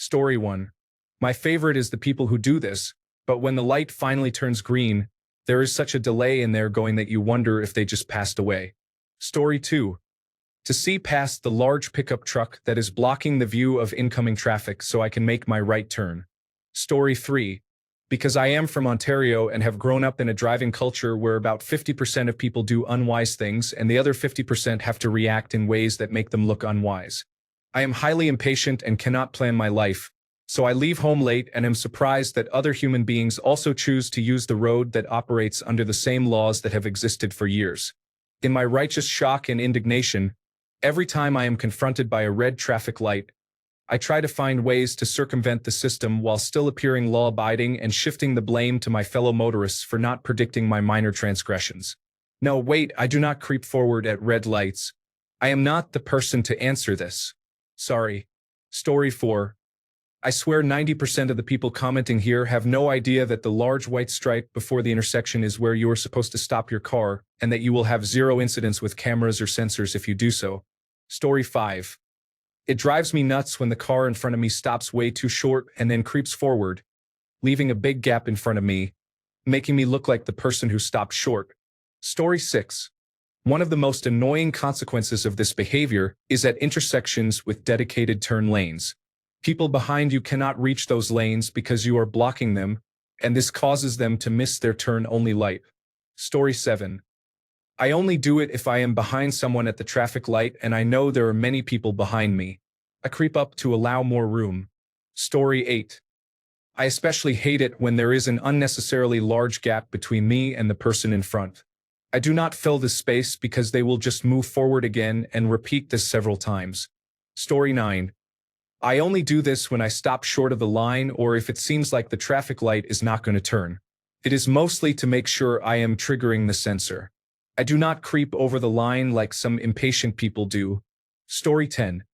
Story 1. My favorite is the people who do this, but when the light finally turns green, there is such a delay in their going that you wonder if they just passed away. Story 2. To see past the large pickup truck that is blocking the view of incoming traffic so I can make my right turn. Story 3. Because I am from Ontario and have grown up in a driving culture where about 50% of people do unwise things and the other 50% have to react in ways that make them look unwise. I am highly impatient and cannot plan my life, so I leave home late and am surprised that other human beings also choose to use the road that operates under the same laws that have existed for years. In my righteous shock and indignation, every time I am confronted by a red traffic light, I try to find ways to circumvent the system while still appearing law-abiding and shifting the blame to my fellow motorists for not predicting my minor transgressions. No, wait, I do not creep forward at red lights. I am not the person to answer this. Sorry. Story 4. I swear 90% of the people commenting here have no idea that the large white stripe before the intersection is where you are supposed to stop your car, and that you will have zero incidents with cameras or sensors if you do so. Story 5. It drives me nuts when the car in front of me stops way too short and then creeps forward, leaving a big gap in front of me, making me look like the person who stopped short. Story 6. One of the most annoying consequences of this behavior is at intersections with dedicated turn lanes. People behind you cannot reach those lanes because you are blocking them, and this causes them to miss their turn-only light. Story 7. I only do it if I am behind someone at the traffic light and I know there are many people behind me. I creep up to allow more room. Story 8. I especially hate it when there is an unnecessarily large gap between me and the person in front. I do not fill this space because they will just move forward again and repeat this several times. Story 9. I only do this when I stop short of the line or if it seems like the traffic light is not going to turn. It is mostly to make sure I am triggering the sensor. I do not creep over the line like some impatient people do. Story 10.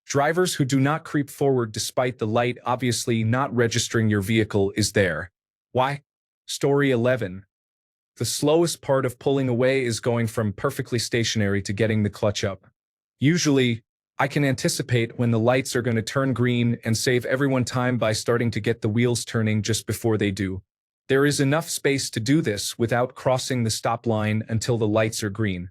Drivers who do not creep forward despite the light obviously not registering your vehicle is there. Why? Story 11. The slowest part of pulling away is going from perfectly stationary to getting the clutch up. Usually, I can anticipate when the lights are going to turn green and save everyone time by starting to get the wheels turning just before they do. There is enough space to do this without crossing the stop line until the lights are green.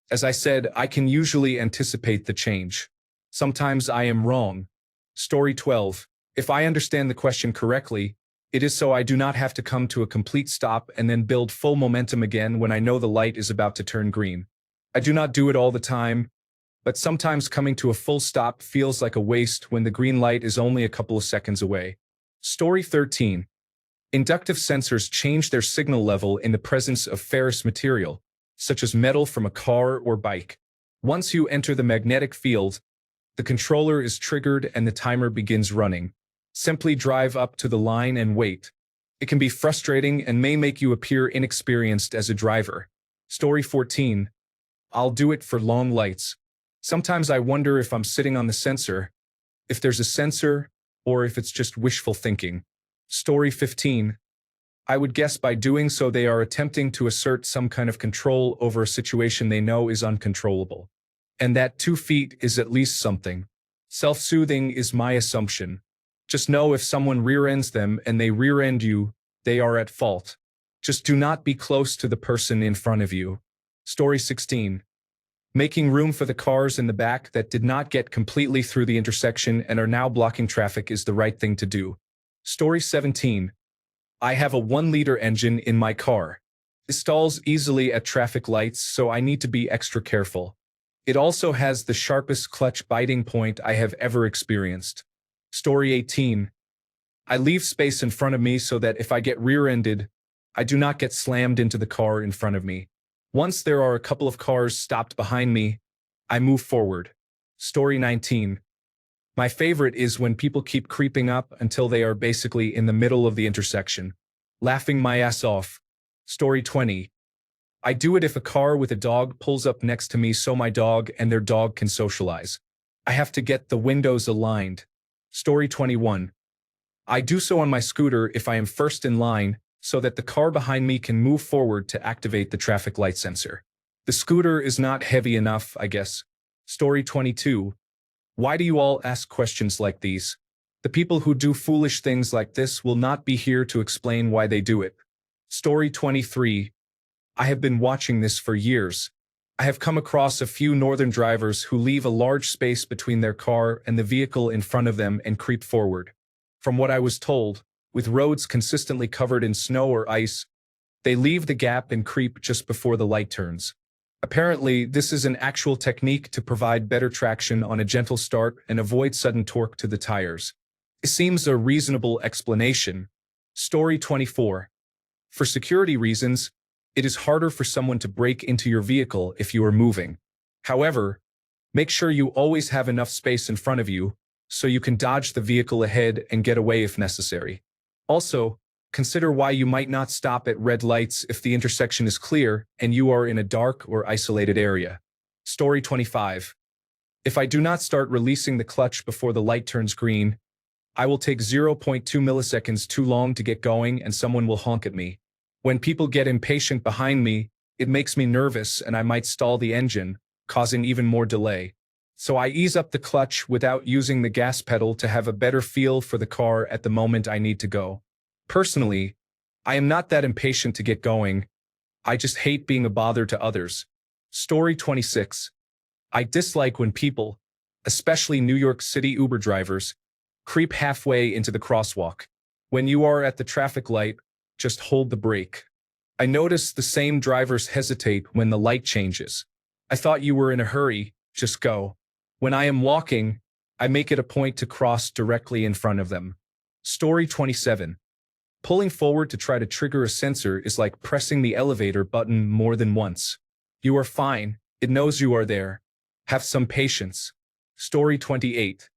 As I said, I can usually anticipate the change. Sometimes I am wrong. Story 12. If I understand the question correctly, it is so I do not have to come to a complete stop and then build full momentum again when I know the light is about to turn green. I do not do it all the time, but sometimes coming to a full stop feels like a waste when the green light is only a couple of seconds away. Story 13. Inductive sensors change their signal level in the presence of ferrous material, such as metal from a car or bike. Once you enter the magnetic field, the controller is triggered and the timer begins running. Simply drive up to the line and wait. It can be frustrating and may make you appear inexperienced as a driver. Story 14. I'll do it for long lights. Sometimes I wonder if I'm sitting on the sensor, if there's a sensor, or if it's just wishful thinking. Story 15. I would guess by doing so they are attempting to assert some kind of control over a situation they know is uncontrollable. And that 2 feet is at least something. Self-soothing is my assumption. Just know if someone rear-ends them and they rear-end you, they are at fault. Just do not be close to the person in front of you. Story 16. Making room for the cars in the back that did not get completely through the intersection and are now blocking traffic is the right thing to do. Story 17. I have a 1-liter engine in my car. It stalls easily at traffic lights, so I need to be extra careful. It also has the sharpest clutch biting point I have ever experienced. Story 18. I leave space in front of me so that if I get rear-ended, I do not get slammed into the car in front of me. Once there are a couple of cars stopped behind me, I move forward. Story 19. My favorite is when people keep creeping up until they are basically in the middle of the intersection. Laughing my ass off. Story 20. I do it if a car with a dog pulls up next to me so my dog and their dog can socialize. I have to get the windows aligned. Story 21. I do so on my scooter if I am first in line so that the car behind me can move forward to activate the traffic light sensor. The scooter is not heavy enough, I guess. Story 22. Why do you all ask questions like these? The people who do foolish things like this will not be here to explain why they do it. Story 23. I have been watching this for years. I have come across a few northern drivers who leave a large space between their car and the vehicle in front of them and creep forward. From what I was told, with roads consistently covered in snow or ice, they leave the gap and creep just before the light turns. Apparently, this is an actual technique to provide better traction on a gentle start and avoid sudden torque to the tires. It seems a reasonable explanation. Story 24. For security reasons, it is harder for someone to break into your vehicle if you are moving. However, make sure you always have enough space in front of you so you can dodge the vehicle ahead and get away if necessary. Also, consider why you might not stop at red lights if the intersection is clear and you are in a dark or isolated area. Story 25. If I do not start releasing the clutch before the light turns green, I will take 0.2 milliseconds too long to get going and someone will honk at me. When people get impatient behind me, it makes me nervous and I might stall the engine, causing even more delay. So I ease up the clutch without using the gas pedal to have a better feel for the car at the moment I need to go. Personally, I am not that impatient to get going. I just hate being a bother to others. Story 26. I dislike when people, especially New York City Uber drivers, creep halfway into the crosswalk. When you are at the traffic light, just hold the brake. I notice the same drivers hesitate when the light changes. I thought you were in a hurry, just go. When I am walking, I make it a point to cross directly in front of them. Story 27. Pulling forward to try to trigger a sensor is like pressing the elevator button more than once. You are fine, it knows you are there. Have some patience. Story 28.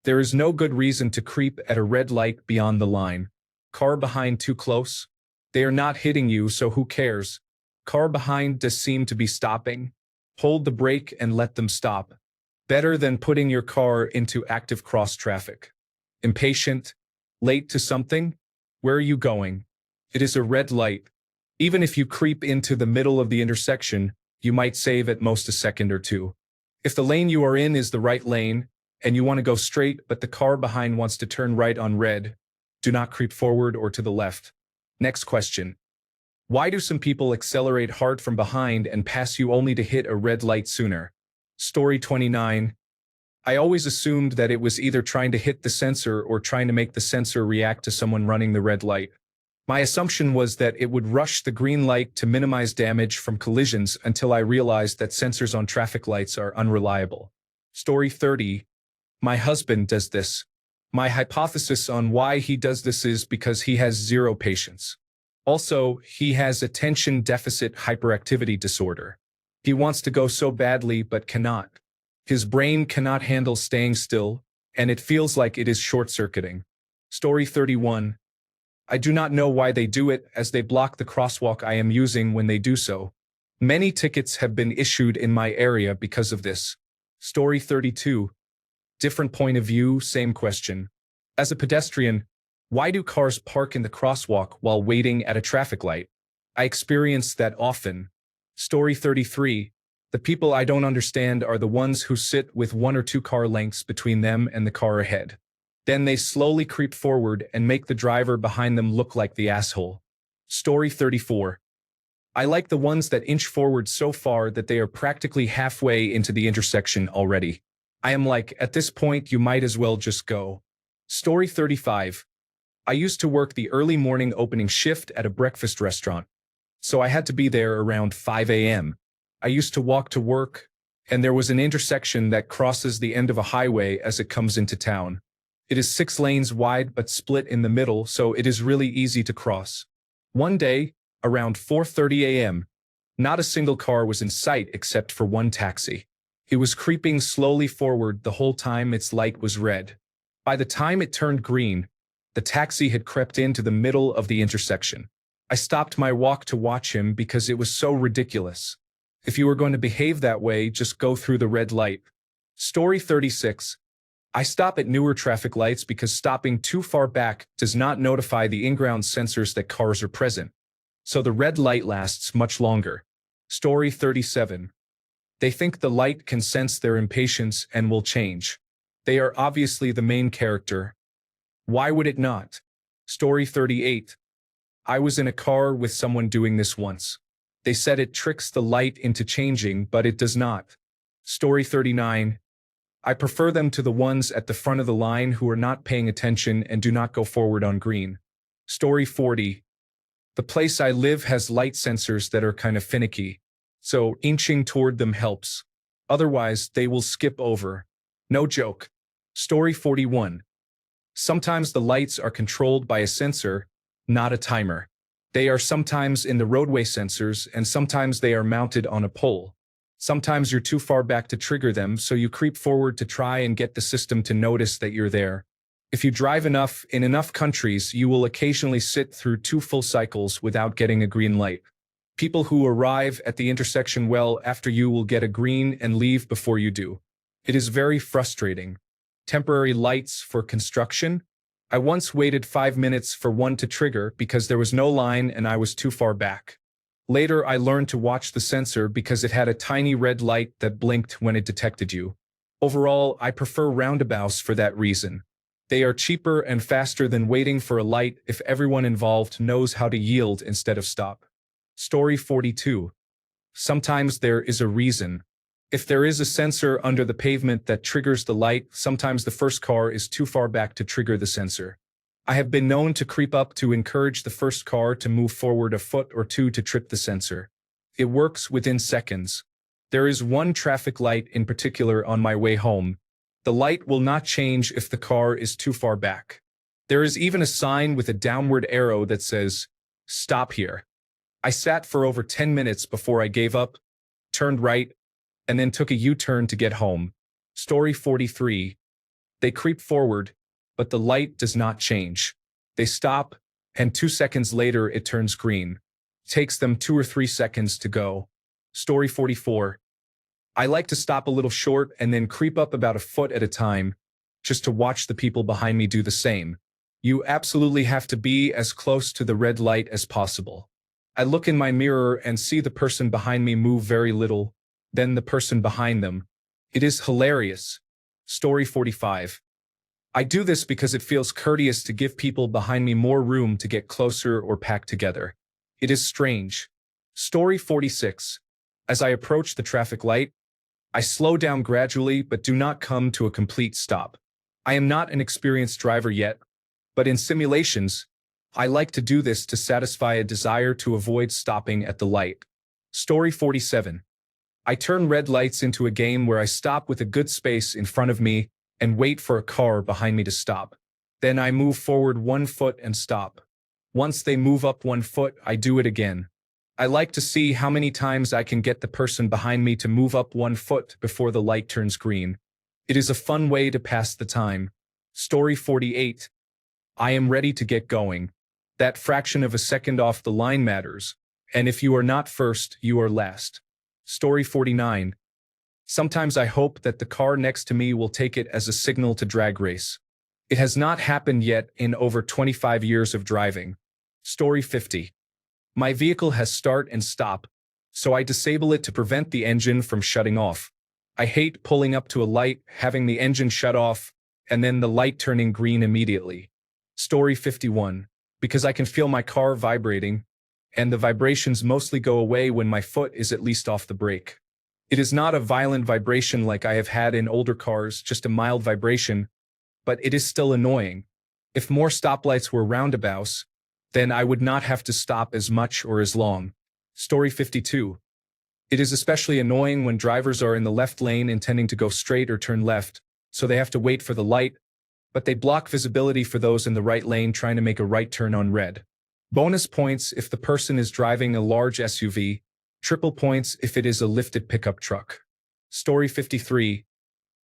There is no good reason to creep at a red light beyond the line. Car behind too close? They are not hitting you, so who cares? Car behind does seem to be stopping. Hold the brake and let them stop. Better than putting your car into active cross traffic. Impatient? Late to something? Where are you going? It is a red light. Even if you creep into the middle of the intersection, you might save at most a second or two. If the lane you are in is the right lane, and you want to go straight but the car behind wants to turn right on red, do not creep forward or to the left. Next question. Why do some people accelerate hard from behind and pass you only to hit a red light sooner? Story 29. I always assumed that it was either trying to hit the sensor or trying to make the sensor react to someone running the red light. My assumption was that it would rush the green light to minimize damage from collisions until I realized that sensors on traffic lights are unreliable. Story 30. My husband does this. My hypothesis on why he does this is because he has zero patience. Also, he has attention deficit hyperactivity disorder. He wants to go so badly but cannot. His brain cannot handle staying still, and it feels like it is short-circuiting. Story 31. I do not know why they do it, as they block the crosswalk I am using when they do so. Many tickets have been issued in my area because of this. Story 32. Different point of view, same question. As a pedestrian, why do cars park in the crosswalk while waiting at a traffic light? I experience that often. Story 33. The people I don't understand are the ones who sit with 1 or 2 car lengths between them and the car ahead. Then they slowly creep forward and make the driver behind them look like the asshole. Story 34. I like the ones that inch forward so far that they are practically halfway into the intersection already. I am like, at this point you might as well just go. Story 35. I used to work the early morning opening shift at a breakfast restaurant, so I had to be there around 5 a.m. I used to walk to work, and there was an intersection that crosses the end of a highway as it comes into town. It is 6 lanes wide but split in the middle, so it is really easy to cross. One day, around 4:30 a.m., not a single car was in sight except for one taxi. It was creeping slowly forward the whole time its light was red. By the time it turned green, the taxi had crept into the middle of the intersection. I stopped my walk to watch him because it was so ridiculous. If you are going to behave that way, just go through the red light. Story 36. I stop at newer traffic lights because stopping too far back does not notify the in-ground sensors that cars are present. So the red light lasts much longer. Story 37. They think the light can sense their impatience and will change. They are obviously the main character, Why would it not? Story 38. I was in a car with someone doing this once. They said it tricks the light into changing, but it does not. Story 39. I prefer them to the ones at the front of the line who are not paying attention and do not go forward on green. Story 40. The place I live has light sensors that are kind of finicky, so inching toward them helps. Otherwise, they will skip over. No joke. Story 41. Sometimes the lights are controlled by a sensor, not a timer. They are sometimes in the roadway sensors, and sometimes they are mounted on a pole. Sometimes you're too far back to trigger them, so you creep forward to try and get the system to notice that you're there. If you drive enough in enough countries, you will occasionally sit through 2 full cycles without getting a green light. People who arrive at the intersection well after you will get a green and leave before you do. It is very frustrating. Temporary lights for construction. I once waited 5 minutes for one to trigger because there was no line and I was too far back. Later, I learned to watch the sensor because it had a tiny red light that blinked when it detected you. Overall, I prefer roundabouts for that reason. They are cheaper and faster than waiting for a light if everyone involved knows how to yield instead of stop. Story 42. Sometimes there is a reason. If there is a sensor under the pavement that triggers the light, sometimes the first car is too far back to trigger the sensor. I have been known to creep up to encourage the first car to move forward a foot or two to trip the sensor. It works within seconds. There is one traffic light in particular on my way home. The light will not change if the car is too far back. There is even a sign with a downward arrow that says, "Stop here." I sat for over 10 minutes before I gave up, turned right, and then took a U-turn to get home. Story 43. They creep forward, but the light does not change. They stop, and 2 seconds later it turns green. Takes them 2 or 3 seconds to go. Story 44. I like to stop a little short and then creep up about a foot at a time, just to watch the people behind me do the same. You absolutely have to be as close to the red light as possible. I look in my mirror and see the person behind me move very little, then the person behind them. It is hilarious. Story 45. I do this because it feels courteous to give people behind me more room to get closer or pack together. It is strange. Story 46. As I approach the traffic light, I slow down gradually but do not come to a complete stop. I am not an experienced driver yet, but in simulations, I like to do this to satisfy a desire to avoid stopping at the light. Story 47. I turn red lights into a game where I stop with a good space in front of me and wait for a car behind me to stop. Then I move forward 1 foot and stop. Once they move up 1 foot, I do it again. I like to see how many times I can get the person behind me to move up 1 foot before the light turns green. It is a fun way to pass the time. Story 48. I am ready to get going. That fraction of a second off the line matters, and if you are not first, you are last. Story 49. Sometimes I hope that the car next to me will take it as a signal to drag race. It has not happened yet in over 25 years of driving. Story 50. My vehicle has start and stop, so I disable it to prevent the engine from shutting off. I hate pulling up to a light, having the engine shut off, and then the light turning green immediately. Story 51. Because I can feel my car vibrating, and the vibrations mostly go away when my foot is at least off the brake. It is not a violent vibration like I have had in older cars, just a mild vibration, but it is still annoying. If more stoplights were roundabouts, then I would not have to stop as much or as long. Story 52. It is especially annoying when drivers are in the left lane intending to go straight or turn left, so they have to wait for the light, but they block visibility for those in the right lane trying to make a right turn on red. Bonus points if the person is driving a large SUV, triple points if it is a lifted pickup truck. Story 53.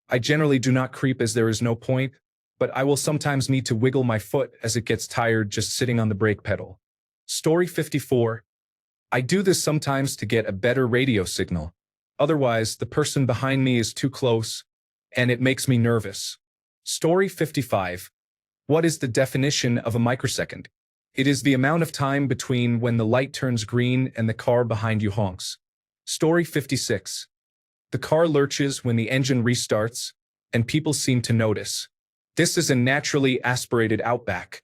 I generally do not creep as there is no point, but I will sometimes need to wiggle my foot as it gets tired just sitting on the brake pedal. Story 54. I do this sometimes to get a better radio signal. Otherwise, the person behind me is too close, and it makes me nervous. Story 55. What is the definition of a microsecond? It is the amount of time between when the light turns green and the car behind you honks. Story 56. The car lurches when the engine restarts, and people seem to notice. This is a naturally aspirated Outback.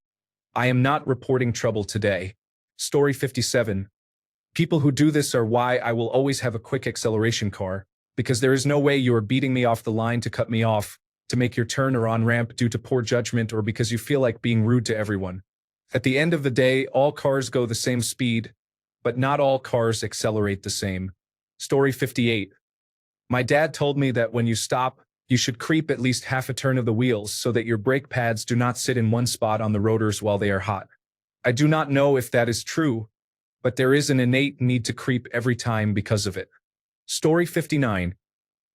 I am not reporting trouble today. Story 57. People who do this are why I will always have a quick acceleration car, because there is no way you are beating me off the line to cut me off, to make your turn or on-ramp due to poor judgment or because you feel like being rude to everyone. At the end of the day, all cars go the same speed, but not all cars accelerate the same. Story 58. My dad told me that when you stop, you should creep at least half a turn of the wheels so that your brake pads do not sit in one spot on the rotors while they are hot. I do not know if that is true, but there is an innate need to creep every time because of it. Story 59.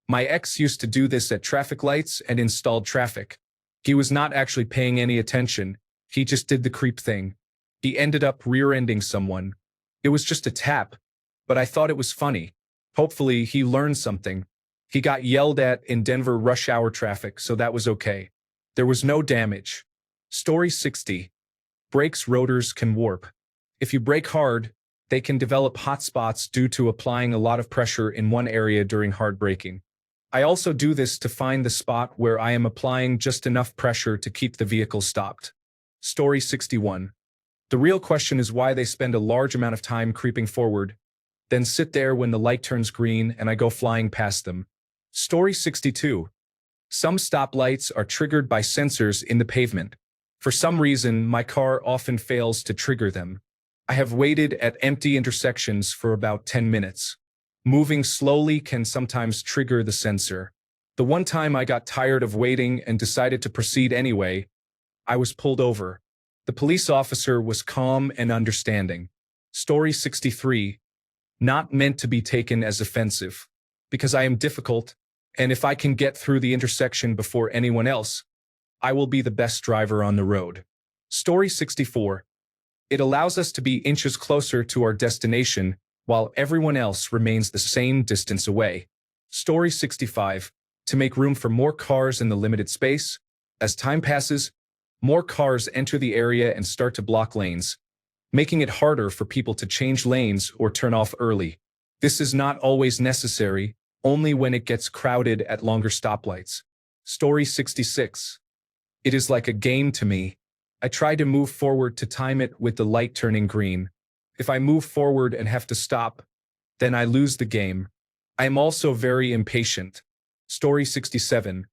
My ex used to do this at traffic lights and in stalled traffic. He was not actually paying any attention, he just did the creep thing. He ended up rear-ending someone. It was just a tap, but I thought it was funny. Hopefully, he learned something. He got yelled at in Denver rush hour traffic, so that was okay. There was no damage. Story 60. Brakes rotors can warp. If you brake hard, they can develop hot spots due to applying a lot of pressure in one area during hard braking. I also do this to find the spot where I am applying just enough pressure to keep the vehicle stopped. Story 61. The real question is why they spend a large amount of time creeping forward, then sit there when the light turns green and I go flying past them. Story 62. Some stoplights are triggered by sensors in the pavement. For some reason, my car often fails to trigger them. I have waited at empty intersections for about 10 minutes. Moving slowly can sometimes trigger the sensor. The one time I got tired of waiting and decided to proceed anyway, I was pulled over. The police officer was calm and understanding. Story 63. Not meant to be taken as offensive. Because I am difficult, and if I can get through the intersection before anyone else, I will be the best driver on the road. Story 64. It allows us to be inches closer to our destination while everyone else remains the same distance away. Story 65. To make room for more cars in the limited space, as time passes, more cars enter the area and start to block lanes, making it harder for people to change lanes or turn off early. This is not always necessary, only when it gets crowded at longer stoplights. Story 66. It is like a game to me. I try to move forward to time it with the light turning green. If I move forward and have to stop, then I lose the game. I am also very impatient. Story 67.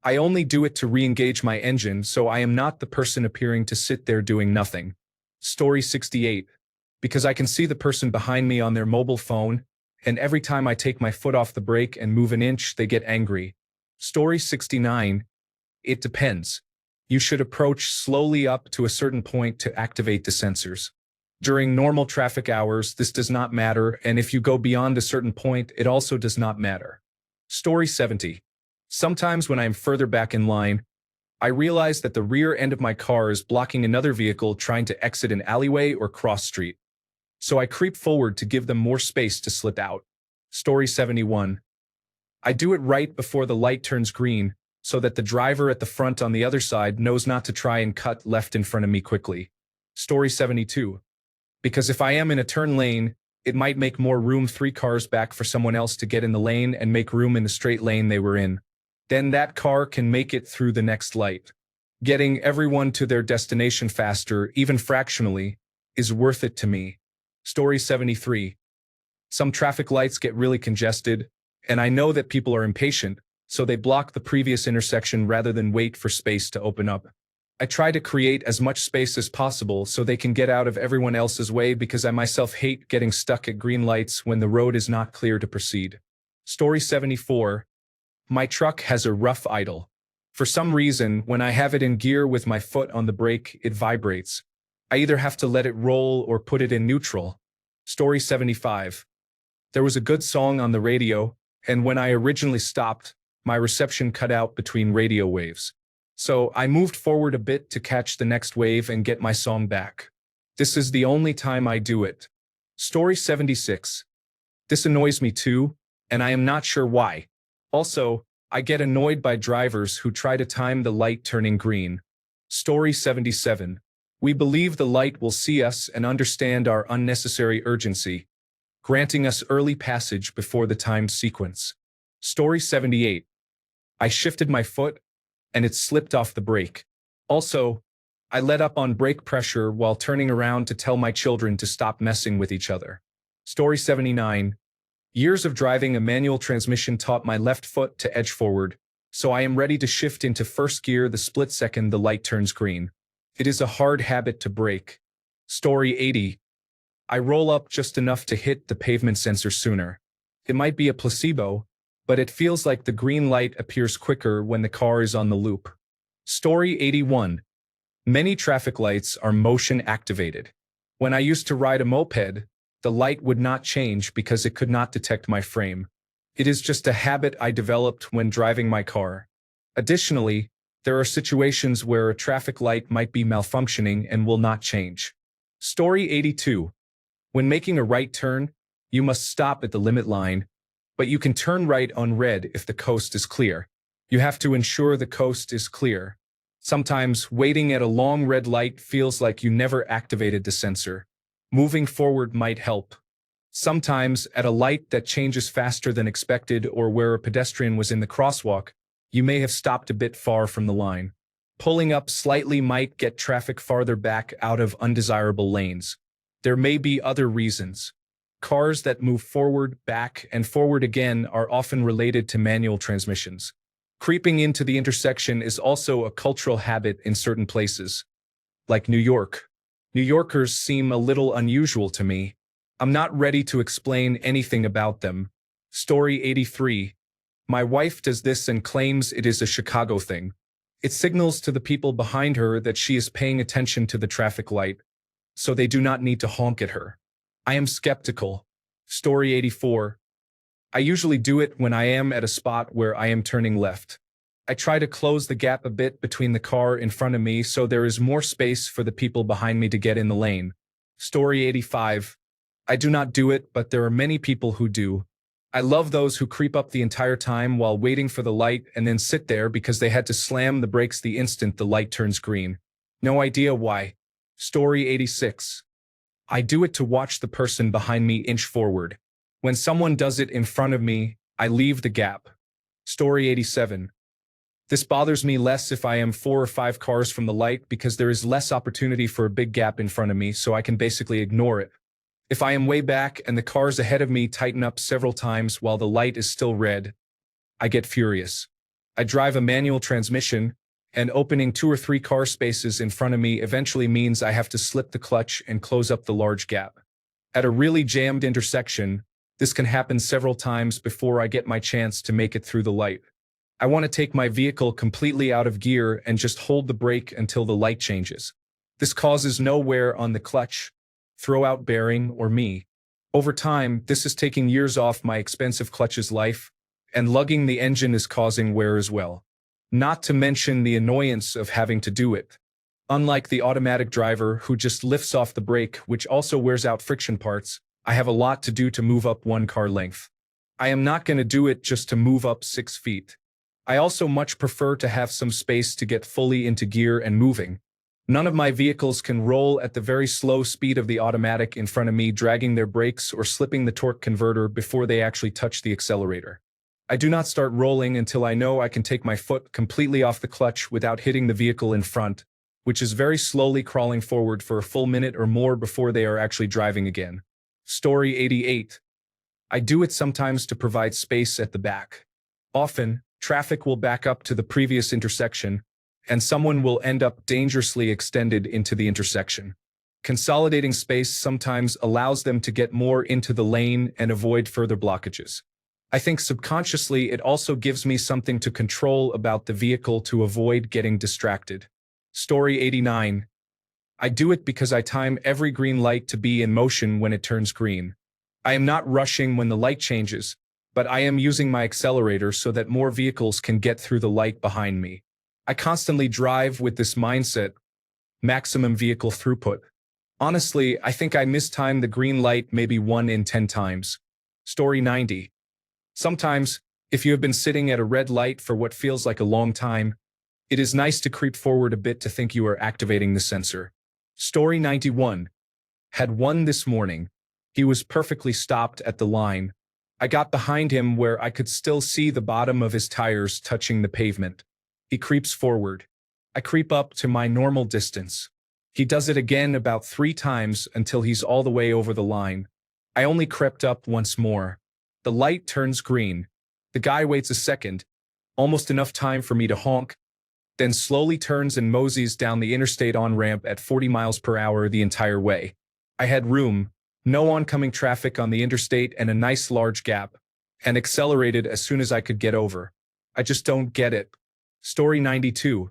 I only do it to re-engage my engine, so I am not the person appearing to sit there doing nothing. Story 68. Because I can see the person behind me on their mobile phone, and every time I take my foot off the brake and move an inch, they get angry. Story 69. It depends. You should approach slowly up to a certain point to activate the sensors. During normal traffic hours, this does not matter, and if you go beyond a certain point, it also does not matter. Story 70. Sometimes when I am further back in line, I realize that the rear end of my car is blocking another vehicle trying to exit an alleyway or cross street. So I creep forward to give them more space to slip out. Story 71. I do it right before the light turns green, so that the driver at the front on the other side knows not to try and cut left in front of me quickly. Story 72. Because if I am in a turn lane, it might make more room 3 cars back for someone else to get in the lane and make room in the straight lane they were in. Then that car can make it through the next light. Getting everyone to their destination faster, even fractionally, is worth it to me. Story 73. Some traffic lights get really congested, and I know that people are impatient, so they block the previous intersection rather than wait for space to open up. I try to create as much space as possible so they can get out of everyone else's way because I myself hate getting stuck at green lights when the road is not clear to proceed. Story 74. My truck has a rough idle. For some reason, when I have it in gear with my foot on the brake, it vibrates. I either have to let it roll or put it in neutral. Story 75. There was a good song on the radio, and when I originally stopped, my reception cut out between radio waves. So I moved forward a bit to catch the next wave and get my song back. This is the only time I do it. Story 76. This annoys me too, and I am not sure why. Also, I get annoyed by drivers who try to time the light turning green. Story 77. We believe the light will see us and understand our unnecessary urgency, granting us early passage before the timed sequence. Story 78. I shifted my foot, and it slipped off the brake. Also, I let up on brake pressure while turning around to tell my children to stop messing with each other. Story 79. Years of driving a manual transmission taught my left foot to edge forward, so I am ready to shift into first gear the split second the light turns green. It is a hard habit to break. Story 80. I roll up just enough to hit the pavement sensor sooner. It might be a placebo, but it feels like the green light appears quicker when the car is on the loop. Story 81. Many traffic lights are motion activated. When I used to ride a moped, the light would not change because it could not detect my frame. It is just a habit I developed when driving my car. Additionally, there are situations where a traffic light might be malfunctioning and will not change. Story 82. When making a right turn, you must stop at the limit line, but you can turn right on red if the coast is clear. You have to ensure the coast is clear. Sometimes waiting at a long red light feels like you never activated the sensor. Moving forward might help. Sometimes, at a light that changes faster than expected or where a pedestrian was in the crosswalk, you may have stopped a bit far from the line. Pulling up slightly might get traffic farther back out of undesirable lanes. There may be other reasons. Cars that move forward, back, and forward again are often related to manual transmissions. Creeping into the intersection is also a cultural habit in certain places, like New York. New Yorkers seem a little unusual to me. I'm not ready to explain anything about them. Story 83. My wife does this and claims it is a Chicago thing. It signals to the people behind her that she is paying attention to the traffic light, so they do not need to honk at her. I am skeptical. Story 84. I usually do it when I am at a spot where I am turning left. I try to close the gap a bit between the car in front of me so there is more space for the people behind me to get in the lane. Story 85. I do not do it, but there are many people who do. I love those who creep up the entire time while waiting for the light and then sit there because they had to slam the brakes the instant the light turns green. No idea why. Story 86. I do it to watch the person behind me inch forward. When someone does it in front of me, I leave the gap. Story 87. This bothers me less if I am 4 or 5 cars from the light because there is less opportunity for a big gap in front of me, so I can basically ignore it. If I am way back and the cars ahead of me tighten up several times while the light is still red, I get furious. I drive a manual transmission, and opening 2 or 3 car spaces in front of me eventually means I have to slip the clutch and close up the large gap. At a really jammed intersection, this can happen several times before I get my chance to make it through the light. I want to take my vehicle completely out of gear and just hold the brake until the light changes. This causes no wear on the clutch, throw-out bearing, or me. Over time, this is taking years off my expensive clutch's life, and lugging the engine is causing wear as well. Not to mention the annoyance of having to do it. Unlike the automatic driver who just lifts off the brake, which also wears out friction parts, I have a lot to do to move up 1 car length. I am not going to do it just to move up 6 feet. I also much prefer to have some space to get fully into gear and moving. None of my vehicles can roll at the very slow speed of the automatic in front of me, dragging their brakes or slipping the torque converter before they actually touch the accelerator. I do not start rolling until I know I can take my foot completely off the clutch without hitting the vehicle in front, which is very slowly crawling forward for a full minute or more before they are actually driving again. Story 88. I do it sometimes to provide space at the back. Often, traffic will back up to the previous intersection, and someone will end up dangerously extended into the intersection. Consolidating space sometimes allows them to get more into the lane and avoid further blockages. I think subconsciously it also gives me something to control about the vehicle to avoid getting distracted. Story 89. I do it because I time every green light to be in motion when it turns green. I am not rushing when the light changes, but I am using my accelerator so that more vehicles can get through the light behind me. I constantly drive with this mindset, maximum vehicle throughput. Honestly, I think I mistime the green light maybe 1 in 10 times. Story 90. Sometimes, if you have been sitting at a red light for what feels like a long time, it is nice to creep forward a bit to think you are activating the sensor. Story 91. Had one this morning. He was perfectly stopped at the line. I got behind him where I could still see the bottom of his tires touching the pavement. He creeps forward. I creep up to my normal distance. He does it again about 3 times until he's all the way over the line. I only crept up once more. The light turns green. The guy waits a second, almost enough time for me to honk, then slowly turns and moseys down the interstate on-ramp at 40 miles per hour the entire way. I had room, no oncoming traffic on the interstate and a nice large gap, and accelerated as soon as I could get over. I just don't get it. Story 92.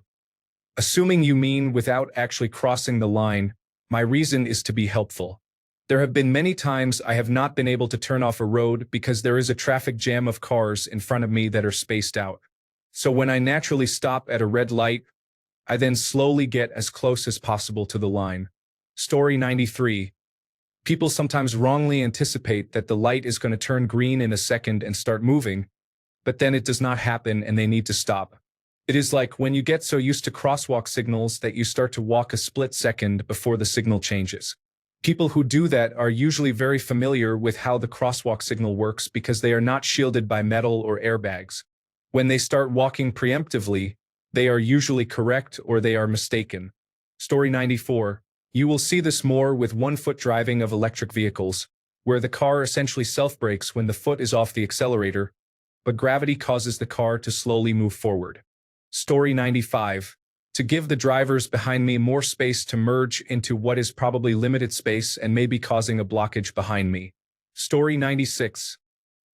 Assuming you mean without actually crossing the line, my reason is to be helpful. There have been many times I have not been able to turn off a road because there is a traffic jam of cars in front of me that are spaced out. So when I naturally stop at a red light, I then slowly get as close as possible to the line. Story 93. People sometimes wrongly anticipate that the light is going to turn green in a second and start moving, but then it does not happen and they need to stop. It is like when you get so used to crosswalk signals that you start to walk a split second before the signal changes. People who do that are usually very familiar with how the crosswalk signal works because they are not shielded by metal or airbags. When they start walking preemptively, they are usually correct or they are mistaken. Story 94. You will see this more with one-foot driving of electric vehicles, where the car essentially self-brakes when the foot is off the accelerator, but gravity causes the car to slowly move forward. Story 95. To give the drivers behind me more space to merge into what is probably limited space and maybe causing a blockage behind me. Story 96.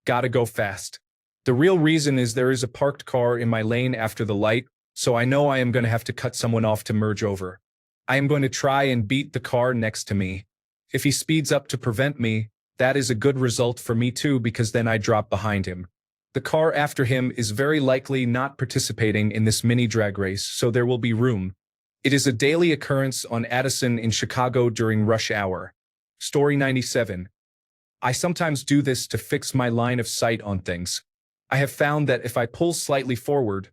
Gotta go fast. The real reason is there is a parked car in my lane after the light, so I know I am going to have to cut someone off to merge over. I am going to try and beat the car next to me. If he speeds up to prevent me, that is a good result for me too because then I drop behind him. The car after him is very likely not participating in this mini drag race, so there will be room. It is a daily occurrence on Addison in Chicago during rush hour. Story 97. I sometimes do this to fix my line of sight on things. I have found that if I pull slightly forward,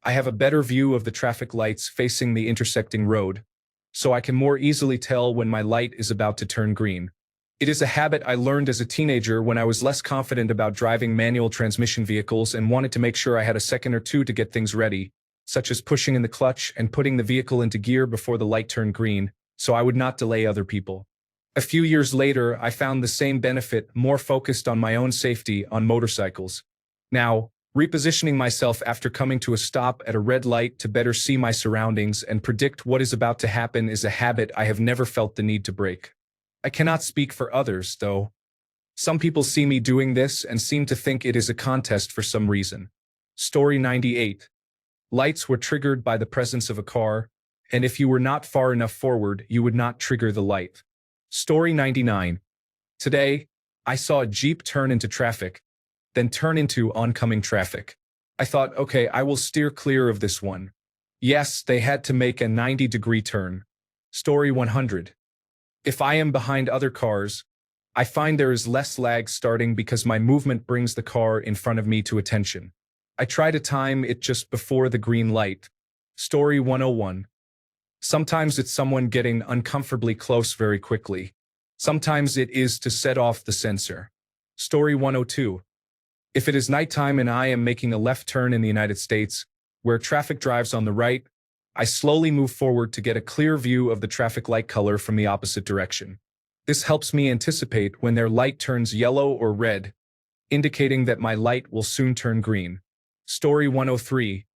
I have a better view of the traffic lights facing the intersecting road, so I can more easily tell when my light is about to turn green. It is a habit I learned as a teenager when I was less confident about driving manual transmission vehicles and wanted to make sure I had a second or two to get things ready, such as pushing in the clutch and putting the vehicle into gear before the light turned green, so I would not delay other people. A few years later, I found the same benefit more focused on my own safety on motorcycles. Now, repositioning myself after coming to a stop at a red light to better see my surroundings and predict what is about to happen is a habit I have never felt the need to break. I cannot speak for others, though. Some people see me doing this and seem to think it is a contest for some reason. Story 98. Lights were triggered by the presence of a car, and if you were not far enough forward, you would not trigger the light. Story 99. Today, I saw a Jeep turn into traffic, then turn into oncoming traffic. I thought, okay, I will steer clear of this one. Yes, they had to make a 90-degree turn. Story 100. If I am behind other cars, I find there is less lag starting because my movement brings the car in front of me to attention. I try to time it just before the green light. Story 101. Sometimes it's someone getting uncomfortably close very quickly. Sometimes it is to set off the sensor. Story 102. If it is nighttime and I am making a left turn in the United States, where traffic drives on the right, I slowly move forward to get a clear view of the traffic light color from the opposite direction. This helps me anticipate when their light turns yellow or red, indicating that my light will soon turn green. Story 103.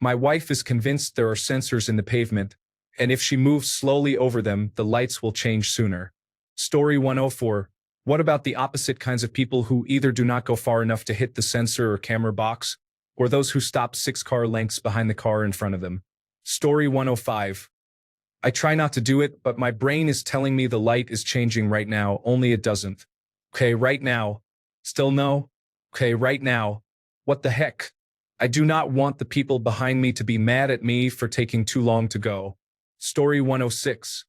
My wife is convinced there are sensors in the pavement, and if she moves slowly over them, the lights will change sooner. Story 104. What about the opposite kinds of people who either do not go far enough to hit the sensor or camera box, or those who stop 6 car lengths behind the car in front of them? Story 105. I try not to do it, but my brain is telling me the light is changing right now, only it doesn't. Okay, right now. Still no? Okay, right now. What the heck? I do not want the people behind me to be mad at me for taking too long to go. Story 106.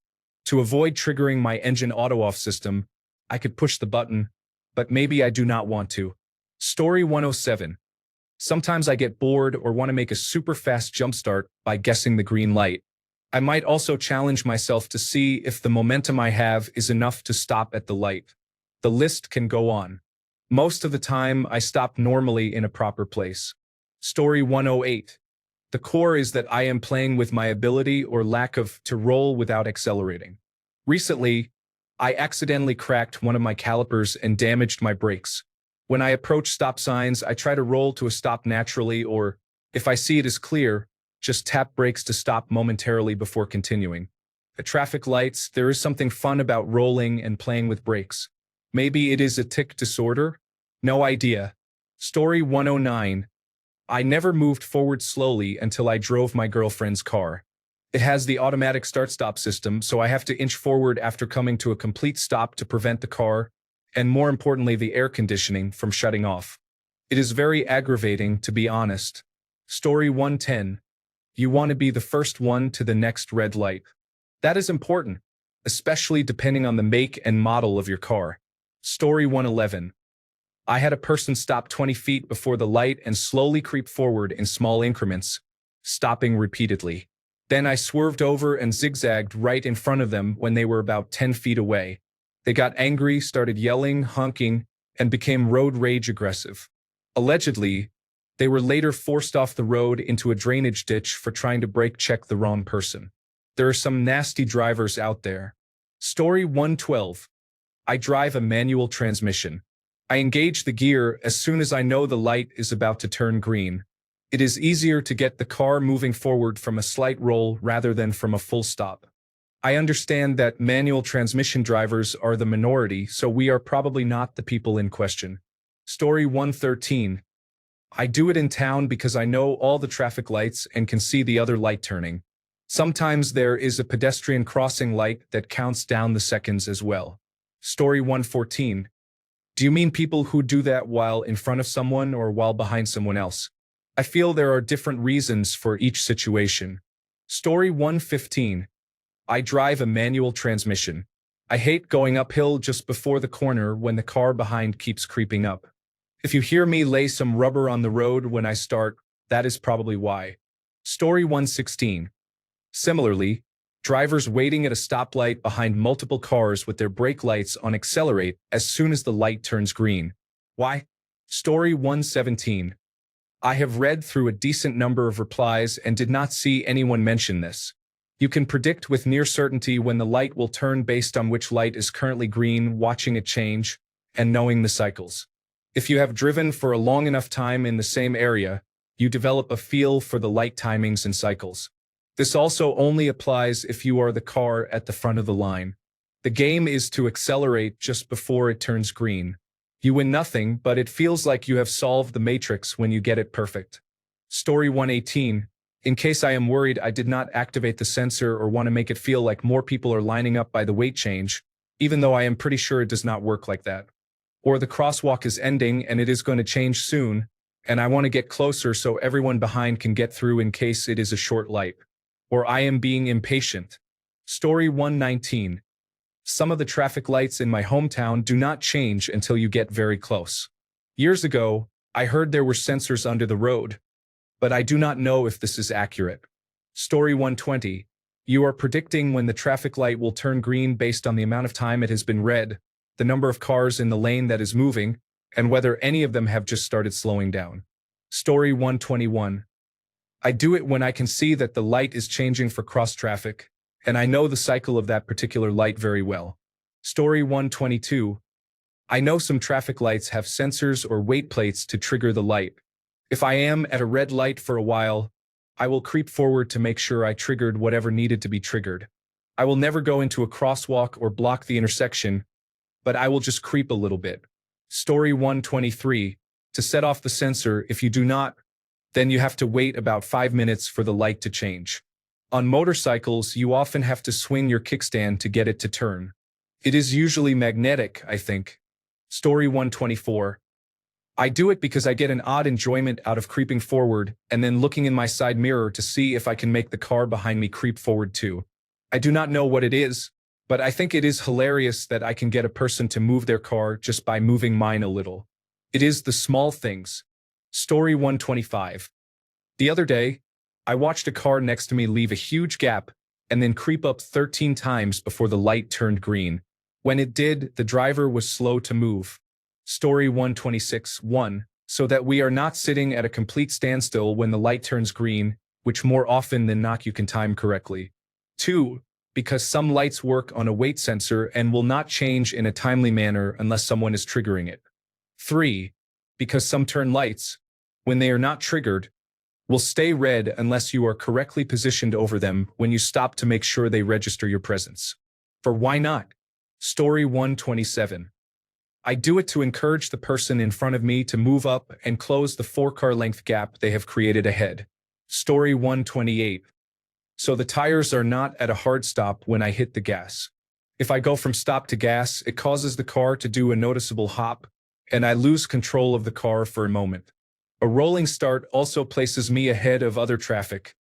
To avoid triggering my engine auto-off system, I could push the button, but maybe I do not want to. Story 107. Sometimes I get bored or want to make a super fast jumpstart by guessing the green light. I might also challenge myself to see if the momentum I have is enough to stop at the light. The list can go on. Most of the time, I stop normally in a proper place. Story 108. The core is that I am playing with my ability or lack of to roll without accelerating. Recently, I accidentally cracked one of my calipers and damaged my brakes. When I approach stop signs, I try to roll to a stop naturally, or, if I see it is clear, just tap brakes to stop momentarily before continuing. At traffic lights, there is something fun about rolling and playing with brakes. Maybe it is a tic disorder? No idea. Story 109. I never moved forward slowly until I drove my girlfriend's car. It has the automatic start-stop system, so I have to inch forward after coming to a complete stop to prevent the car, and more importantly the air conditioning, from shutting off. It is very aggravating, to be honest. Story 110. You want to be the first one to the next red light. That is important, especially depending on the make and model of your car. Story 111. I had a person stop 20 feet before the light and slowly creep forward in small increments, stopping repeatedly. Then I swerved over and zigzagged right in front of them when they were about 10 feet away. They got angry, started yelling, honking, and became road rage aggressive. Allegedly, they were later forced off the road into a drainage ditch for trying to brake check the wrong person. There are some nasty drivers out there. Story 112. I drive a manual transmission. I engage the gear as soon as I know the light is about to turn green. It is easier to get the car moving forward from a slight roll rather than from a full stop. I understand that manual transmission drivers are the minority, so we are probably not the people in question. Story 113. I do it in town because I know all the traffic lights and can see the other light turning. Sometimes there is a pedestrian crossing light that counts down the seconds as well. Story 114. Do you mean people who do that while in front of someone or while behind someone else? I feel there are different reasons for each situation. Story 115. I drive a manual transmission. I hate going uphill just before the corner when the car behind keeps creeping up. If you hear me lay some rubber on the road when I start, that is probably why. Story 116. Similarly, drivers waiting at a stoplight behind multiple cars with their brake lights on accelerate as soon as the light turns green. Why? Story 117. I have read through a decent number of replies and did not see anyone mention this. You can predict with near certainty when the light will turn based on which light is currently green, watching it change, and knowing the cycles. If you have driven for a long enough time in the same area, you develop a feel for the light timings and cycles. This also only applies if you are the car at the front of the line. The game is to accelerate just before it turns green. You win nothing, but it feels like you have solved the matrix when you get it perfect. Story 118. In case I am worried I did not activate the sensor or want to make it feel like more people are lining up by the weight change, even though I am pretty sure it does not work like that. Or the crosswalk is ending and it is going to change soon, and I want to get closer so everyone behind can get through in case it is a short light. Or I am being impatient. Story 119. Some of the traffic lights in my hometown do not change until you get very close. Years ago, I heard there were sensors under the road, but I do not know if this is accurate. Story 120. You are predicting when the traffic light will turn green based on the amount of time it has been red, the number of cars in the lane that is moving, and whether any of them have just started slowing down. Story 121. I do it when I can see that the light is changing for cross traffic, and I know the cycle of that particular light very well. Story 122. I know some traffic lights have sensors or weight plates to trigger the light. If I am at a red light for a while, I will creep forward to make sure I triggered whatever needed to be triggered. I will never go into a crosswalk or block the intersection, but I will just creep a little bit. Story 123. To set off the sensor, if you do not, then you have to wait about 5 minutes for the light to change. On motorcycles, you often have to swing your kickstand to get it to turn. It is usually magnetic, I think. Story 124. I do it because I get an odd enjoyment out of creeping forward and then looking in my side mirror to see if I can make the car behind me creep forward too. I do not know what it is, but I think it is hilarious that I can get a person to move their car just by moving mine a little. It is the small things. Story 125. The other day, I watched a car next to me leave a huge gap and then creep up 13 times before the light turned green. When it did, the driver was slow to move. Story 126. 1. So that we are not sitting at a complete standstill when the light turns green, which more often than not you can time correctly. 2. Because some lights work on a weight sensor and will not change in a timely manner unless someone is triggering it. 3. Because some turn lights, when they are not triggered, will stay red unless you are correctly positioned over them when you stop to make sure they register your presence. For why not? Story 127. I do it to encourage the person in front of me to move up and close the 4-car length gap they have created ahead. Story 128. So the tires are not at a hard stop when I hit the gas. If I go from stop to gas, it causes the car to do a noticeable hop, and I lose control of the car for a moment. A rolling start also places me ahead of other traffic,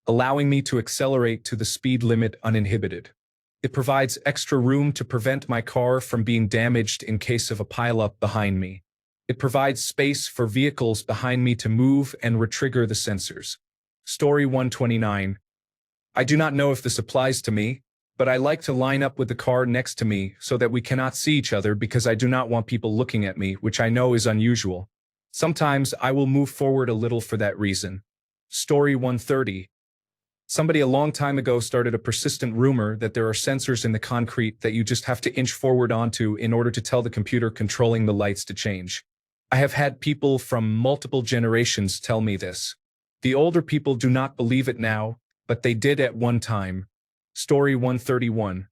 allowing me to accelerate to the speed limit uninhibited. It provides extra room to prevent my car from being damaged in case of a pileup behind me. It provides space for vehicles behind me to move and retrigger the sensors. Story 129. I do not know if this applies to me, but I like to line up with the car next to me so that we cannot see each other because I do not want people looking at me, which I know is unusual. Sometimes I will move forward a little for that reason. Story 130. Somebody a long time ago started a persistent rumor that there are sensors in the concrete that you just have to inch forward onto in order to tell the computer controlling the lights to change. I have had people from multiple generations tell me this. The older people do not believe it now, but they did at one time. Story 131.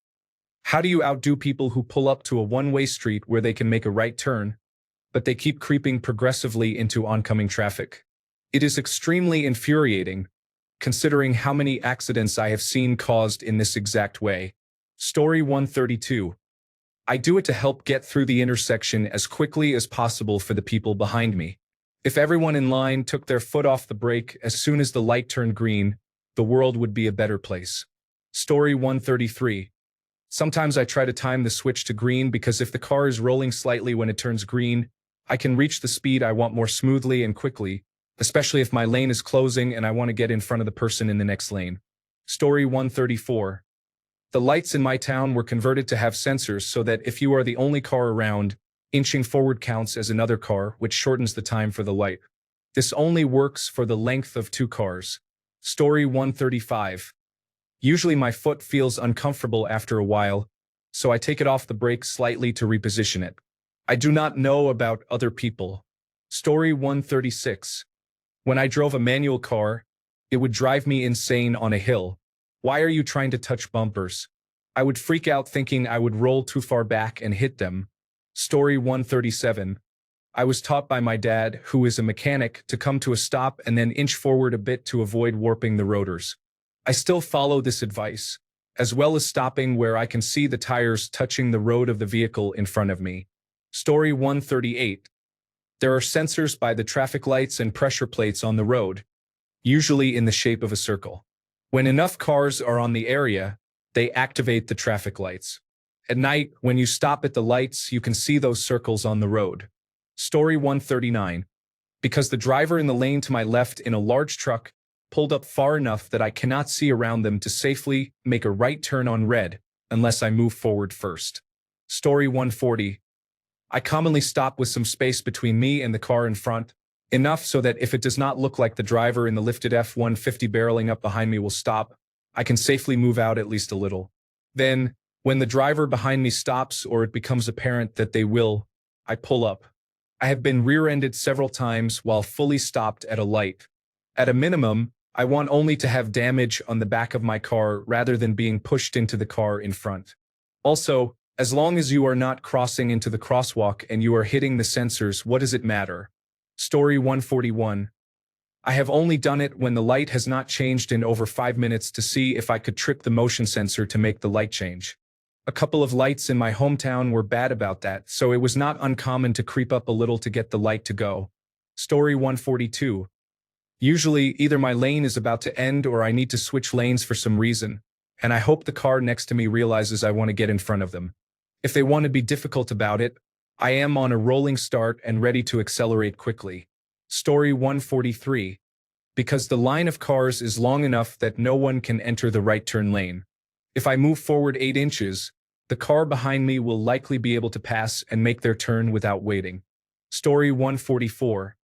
How do you outdo people who pull up to a one-way street where they can make a right turn, but they keep creeping progressively into oncoming traffic? It is extremely infuriating, considering how many accidents I have seen caused in this exact way. Story 132. I do it to help get through the intersection as quickly as possible for the people behind me. If everyone in line took their foot off the brake as soon as the light turned green, the world would be a better place. Story 133. Sometimes I try to time the switch to green because if the car is rolling slightly when it turns green, I can reach the speed I want more smoothly and quickly, especially if my lane is closing and I want to get in front of the person in the next lane. Story 134. The lights in my town were converted to have sensors so that if you are the only car around, inching forward counts as another car, which shortens the time for the light. This only works for the length of 2 cars. Story 135. Usually my foot feels uncomfortable after a while, so I take it off the brake slightly to reposition it. I do not know about other people. Story 136. When I drove a manual car, it would drive me insane on a hill. Why are you trying to touch bumpers? I would freak out thinking I would roll too far back and hit them. Story 137. I was taught by my dad, who is a mechanic, to come to a stop and then inch forward a bit to avoid warping the rotors. I still follow this advice, as well as stopping where I can see the tires touching the road of the vehicle in front of me. Story 138. There are sensors by the traffic lights and pressure plates on the road, usually in the shape of a circle. When enough cars are on the area, they activate the traffic lights. At night, when you stop at the lights, you can see those circles on the road. Story 139. Because the driver in the lane to my left in a large truck pulled up far enough that I cannot see around them to safely make a right turn on red unless I move forward first. Story 140. I commonly stop with some space between me and the car in front, enough so that if it does not look like the driver in the lifted F-150 barreling up behind me will stop, I can safely move out at least a little. Then, when the driver behind me stops or it becomes apparent that they will, I pull up. I have been rear-ended several times while fully stopped at a light. At a minimum, I want only to have damage on the back of my car rather than being pushed into the car in front. Also, as long as you are not crossing into the crosswalk and you are hitting the sensors, what does it matter? Story 141. I have only done it when the light has not changed in over 5 minutes to see if I could trip the motion sensor to make the light change. A couple of lights in my hometown were bad about that, so it was not uncommon to creep up a little to get the light to go. Story 142. Usually, either my lane is about to end or I need to switch lanes for some reason, and I hope the car next to me realizes I want to get in front of them. If they want to be difficult about it, I am on a rolling start and ready to accelerate quickly. Story 143. Because the line of cars is long enough that no one can enter the right turn lane. If I move forward 8 inches, the car behind me will likely be able to pass and make their turn without waiting. Story 144.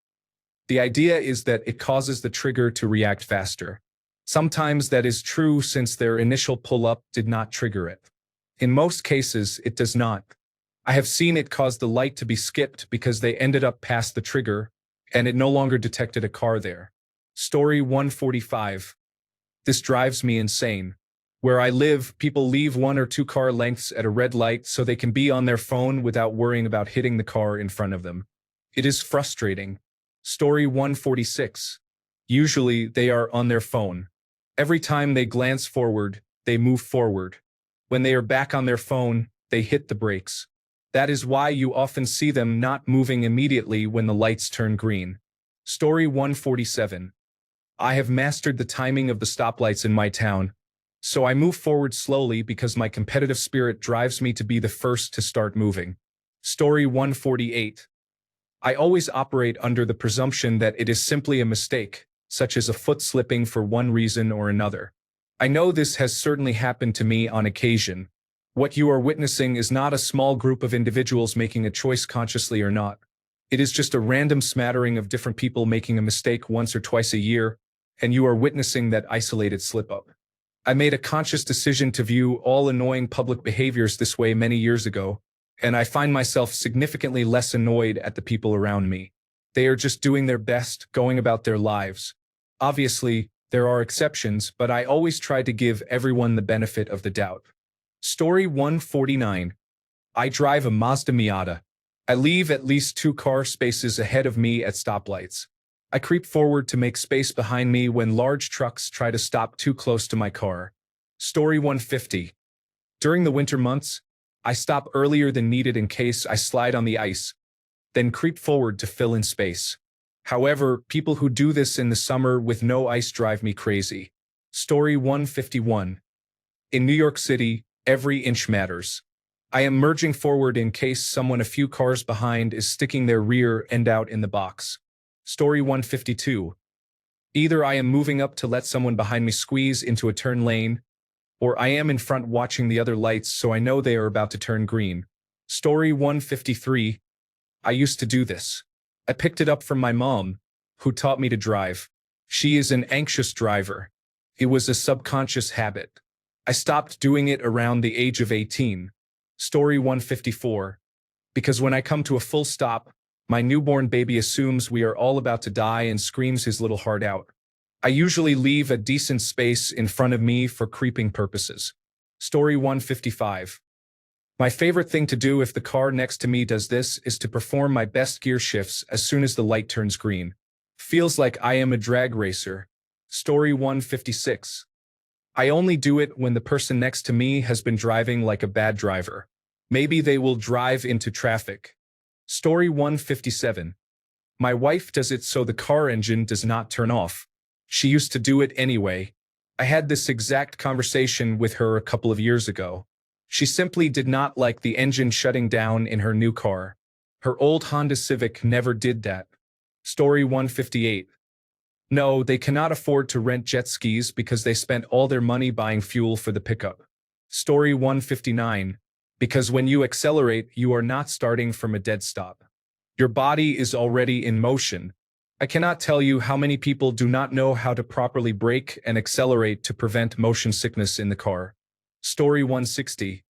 The idea is that it causes the trigger to react faster. Sometimes that is true since their initial pull-up did not trigger it. In most cases, it does not. I have seen it cause the light to be skipped because they ended up past the trigger, and it no longer detected a car there. Story 145. This drives me insane. Where I live, people leave 1 or 2 car lengths at a red light so they can be on their phone without worrying about hitting the car in front of them. It is frustrating. Story 146. Usually, they are on their phone. Every time they glance forward, they move forward. When they are back on their phone, they hit the brakes. That is why you often see them not moving immediately when the lights turn green. Story 147. I have mastered the timing of the stoplights in my town, so I move forward slowly because my competitive spirit drives me to be the first to start moving. Story 148. I always operate under the presumption that it is simply a mistake, such as a foot slipping for one reason or another. I know this has certainly happened to me on occasion. What you are witnessing is not a small group of individuals making a choice consciously or not. It is just a random smattering of different people making a mistake once or twice a year, and you are witnessing that isolated slip-up. I made a conscious decision to view all annoying public behaviors this way many years ago, and I find myself significantly less annoyed at the people around me. They are just doing their best, going about their lives. Obviously, there are exceptions, but I always try to give everyone the benefit of the doubt. Story 149. I drive a Mazda Miata. I leave at least 2 car spaces ahead of me at stoplights. I creep forward to make space behind me when large trucks try to stop too close to my car. Story 150. During the winter months, I stop earlier than needed in case I slide on the ice, then creep forward to fill in space. However, people who do this in the summer with no ice drive me crazy. Story 151. In New York City, every inch matters. I am merging forward in case someone a few cars behind is sticking their rear end out in the box. Story 152. Either I am moving up to let someone behind me squeeze into a turn lane, or I am in front watching the other lights so I know they are about to turn green. Story 153. I used to do this. I picked it up from my mom, who taught me to drive. She is an anxious driver. It was a subconscious habit. I stopped doing it around the age of 18. Story 154. Because when I come to a full stop, my newborn baby assumes we are all about to die and screams his little heart out. I usually leave a decent space in front of me for creeping purposes. Story 155. My favorite thing to do if the car next to me does this is to perform my best gear shifts as soon as the light turns green. Feels like I am a drag racer. Story 156. I only do it when the person next to me has been driving like a bad driver. Maybe they will drive into traffic. Story 157. My wife does it so the car engine does not turn off. She used to do it anyway. I had this exact conversation with her a couple of years ago. She simply did not like the engine shutting down in her new car. Her old Honda Civic never did that. Story 158. No, they cannot afford to rent jet skis because they spent all their money buying fuel for the pickup. Story 159. Because when you accelerate, you are not starting from a dead stop. Your body is already in motion. I cannot tell you how many people do not know how to properly brake and accelerate to prevent motion sickness in the car. Story 160.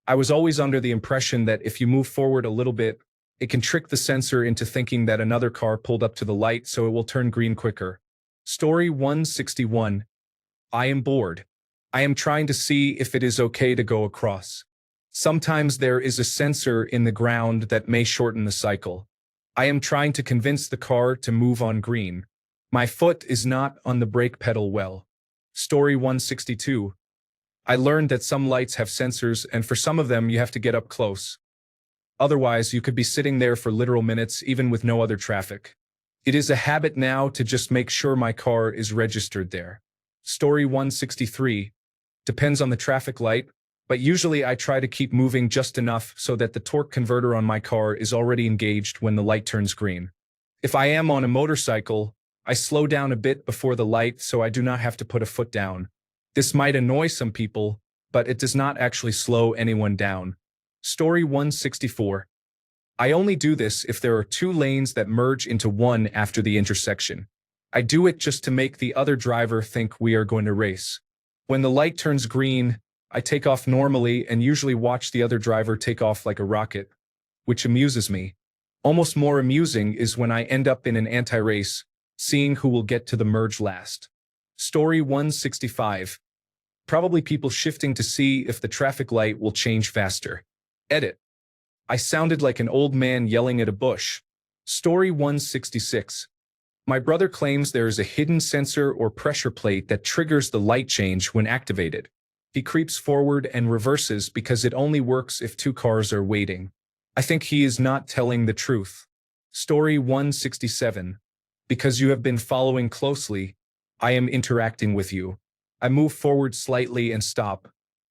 I was always under the impression that if you move forward a little bit, it can trick the sensor into thinking that another car pulled up to the light so it will turn green quicker. Story 161. I am bored. I am trying to see if it is okay to go across. Sometimes there is a sensor in the ground that may shorten the cycle. I am trying to convince the car to move on green. My foot is not on the brake pedal well. Story 162. I learned that some lights have sensors, and for some of them you have to get up close. Otherwise, you could be sitting there for literal minutes even with no other traffic. It is a habit now to just make sure my car is registered there. Story 163. Depends on the traffic light, but usually I try to keep moving just enough so that the torque converter on my car is already engaged when the light turns green. If I am on a motorcycle, I slow down a bit before the light so I do not have to put a foot down. This might annoy some people, but it does not actually slow anyone down. Story 164. I only do this if there are 2 lanes that merge into one after the intersection. I do it just to make the other driver think we are going to race. When the light turns green, I take off normally and usually watch the other driver take off like a rocket, which amuses me. Almost more amusing is when I end up in an anti-race, seeing who will get to the merge last. Story 165. Probably people shifting to see if the traffic light will change faster. Edit. I sounded like an old man yelling at a bush. Story 166. My brother claims there is a hidden sensor or pressure plate that triggers the light change when activated. He creeps forward and reverses because it only works if two cars are waiting. I think he is not telling the truth. Story 167. Because you have been following closely, I am interacting with you. I move forward slightly and stop.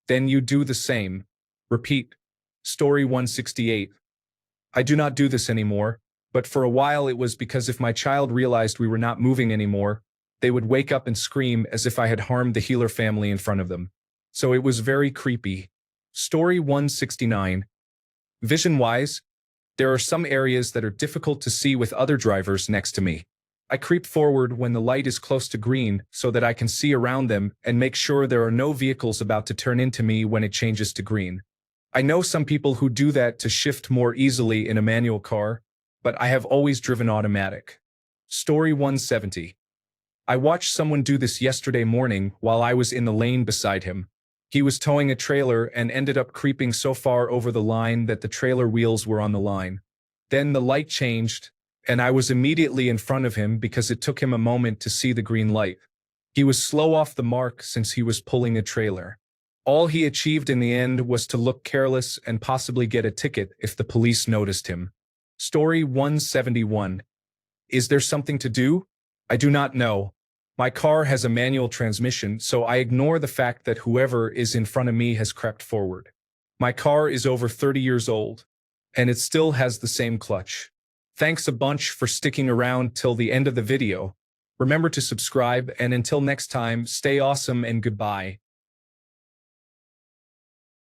Then you do the same. Repeat. Story 168. I do not do this anymore, but for a while it was because if my child realized we were not moving anymore, they would wake up and scream as if I had harmed the Healer family in front of them. So it was very creepy. Story 169. Vision-wise, there are some areas that are difficult to see with other drivers next to me. I creep forward when the light is close to green so that I can see around them and make sure there are no vehicles about to turn into me when it changes to green. I know some people who do that to shift more easily in a manual car, but I have always driven automatic. Story 170. I watched someone do this yesterday morning while I was in the lane beside him. He was towing a trailer and ended up creeping so far over the line that the trailer wheels were on the line. Then the light changed, and I was immediately in front of him because it took him a moment to see the green light. He was slow off the mark since he was pulling a trailer. All he achieved in the end was to look careless and possibly get a ticket if the police noticed him. Story 171. Is there something to do? I do not know. My car has a manual transmission, so I ignore the fact that whoever is in front of me has crept forward. My car is over 30 years old, and it still has the same clutch. Thanks a bunch for sticking around till the end of the video. Remember to subscribe, and until next time, stay awesome and goodbye.